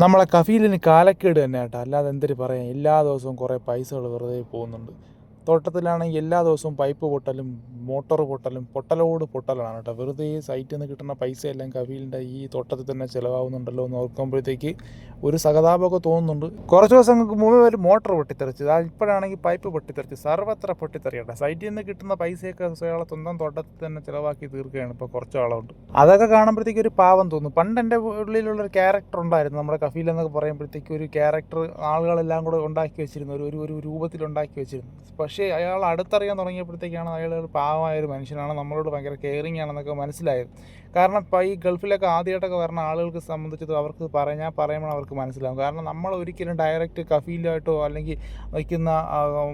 നമ്മളെ കഫീലിന് കാലക്കേട് തന്നെ കേട്ടോ, അല്ലാതെ എന്തൊരു പറയാം. എല്ലാ ദിവസവും കുറേ പൈസകൾ വെറുതെ പോകുന്നുണ്ട്. തോട്ടത്തിലാണെങ്കിൽ എല്ലാ ദിവസവും പൈപ്പ് പൊട്ടലും മോട്ടോർ പൊട്ടലും പൊട്ടലോട് പൊട്ടലാണ് കേട്ടോ. വെറുതെ സൈറ്റിൽ നിന്ന് കിട്ടുന്ന പൈസയെല്ലാം കഫീലിൻ്റെ ഈ തോട്ടത്തിൽ തന്നെ ചിലവാകുന്നുണ്ടല്ലോ എന്ന് ഓർക്കുമ്പോഴത്തേക്ക് ഒരു സഹതാപമൊക്കെ തോന്നുന്നുണ്ട്. കുറച്ച് ദിവസങ്ങൾക്ക് മുമ്പ് ഒരു മോട്ടോർ പൊട്ടിത്തെറിച്ച്, ഇപ്പോഴാണെങ്കിൽ പൈപ്പ് പൊട്ടിത്തെറിച്ച്, സർവത്ര പൊട്ടിത്തെറിയട്ടെ. സൈറ്റിൽ നിന്ന് കിട്ടുന്ന പൈസയൊക്കെ അയാളെ സ്വന്തം തോട്ടത്തിൽ തന്നെ ചിലവാക്കി തീർക്കുകയാണ് ഇപ്പോൾ കുറച്ച് ആളുണ്ട്. അതൊക്കെ കാണുമ്പോഴത്തേക്ക് ഒരു പാവം തോന്നും. പണ്ട് എൻ്റെ ഉള്ളിലുള്ളൊരു ക്യാരക്ടർ ഉണ്ടായിരുന്നു, നമ്മുടെ കഫീൽ എന്നൊക്കെ പറയുമ്പോഴത്തേക്ക് ഒരു ക്യാരക്ടർ ആളുകളെല്ലാം കൂടെ ഉണ്ടാക്കി വെച്ചിരുന്നു, ഒരു ഒരു രൂപത്തിൽ ഉണ്ടാക്കി വെച്ചിരുന്നു. പക്ഷേ അയാൾ അടുത്തറിയാൻ തുടങ്ങിയപ്പോഴത്തേക്കാണ് അയാൾ ഒരു പാവമായൊരു മനുഷ്യനാണ്, നമ്മളോട് ഭയങ്കര കെയറിങ് ആണെന്നൊക്കെ മനസ്സിലായത്. കാരണം ഇപ്പോൾ ഈ ഗൾഫിലൊക്കെ ആദ്യമായിട്ടൊക്കെ വരുന്ന ആളുകൾക്ക് സംബന്ധിച്ചത് അവർക്ക് പറയുമ്പോൾ അവർക്ക് മനസ്സിലാകും. കാരണം നമ്മൾ ഒരിക്കലും ഡയറക്റ്റ് കഫീലായിട്ടോ അല്ലെങ്കിൽ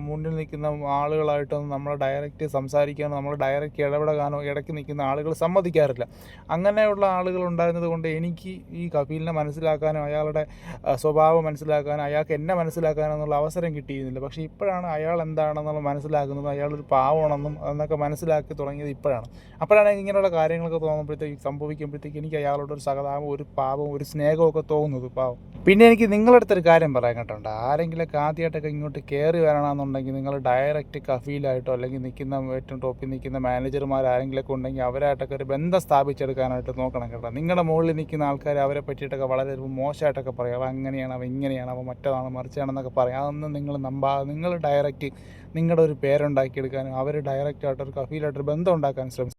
മുന്നിൽ നിൽക്കുന്ന ആളുകളായിട്ടോ നമ്മൾ ഡയറക്റ്റ് സംസാരിക്കാനോ നമ്മൾ ഡയറക്റ്റ് ഇടപെടാനോ ഇടയ്ക്ക് നിൽക്കുന്ന ആളുകൾ സമ്മതിക്കാറില്ല. അങ്ങനെയുള്ള ആളുകൾ ഉണ്ടായിരുന്നത് കൊണ്ട് എനിക്ക് ഈ കഫീലിനെ മനസ്സിലാക്കാനും അയാളുടെ സ്വഭാവം മനസ്സിലാക്കാനും അയാൾക്ക് എന്നെ മനസ്സിലാക്കാനും എന്നുള്ള അവസരം കിട്ടിയിരുന്നില്ല. പക്ഷേ ഇപ്പോഴാണ് അയാൾ എന്താണെന്നുള്ള മനസ്സിലാക്കുന്നത്, അയാളൊരു പാവമാണെന്നും എന്നൊക്കെ മനസ്സിലാക്കി തുടങ്ങിയത് ഇപ്പോഴാണ്. അപ്പോഴാണ് ഇങ്ങനെയുള്ള കാര്യങ്ങളൊക്കെ സംഭവിക്കുമ്പോഴത്തേക്ക് എനിക്ക് അയാളോടൊരു സഹതാപം, ഒരു പാവം, ഒരു സ്നേഹമൊക്കെ തോന്നുന്നത് പാവം. പിന്നെ എനിക്ക് നിങ്ങളുടെ അടുത്തൊരു കാര്യം പറയാൻ കേട്ടോണ്ട്, ആരെങ്കിലൊക്കെ ആദ്യമായിട്ടൊക്കെ ഇങ്ങോട്ട് കയറി വരണമെന്നുണ്ടെങ്കിൽ നിങ്ങൾ ഡയറക്റ്റ് കഫീലായിട്ടോ അല്ലെങ്കിൽ ഏറ്റവും ടോപ്പിൽ നിൽക്കുന്ന മാനേജർമാർ ആരെങ്കിലൊക്കെ ഉണ്ടെങ്കിൽ അവരായിട്ടൊക്കെ ഒരു ബന്ധം സ്ഥാപിച്ചെടുക്കാനായിട്ട് നോക്കണം കേട്ടോ. നിങ്ങളുടെ മുകളിൽ നിൽക്കുന്ന ആൾക്കാർ അവരെ പറ്റിയിട്ടൊക്കെ വളരെ മോശമായിട്ടൊക്കെ പറയും, അവ അങ്ങനെയാണ്, അവ ഇങ്ങനെയാണ്, അവ മറ്റതാണ് മറിച്ചാണെന്നൊക്കെ പറയും. അതൊന്നും നിങ്ങൾ നമ്പാതെ നിങ്ങൾ ഡയറക്റ്റ് നിങ്ങളുടെ ഒരു പേരുണ്ടാക്കിയെടുക്കാനും അവർ ഡയറക്റ്റായിട്ടൊരു കഫീലായിട്ടൊരു ബന്ധം ഉണ്ടാക്കാൻ ശ്രമിച്ചു.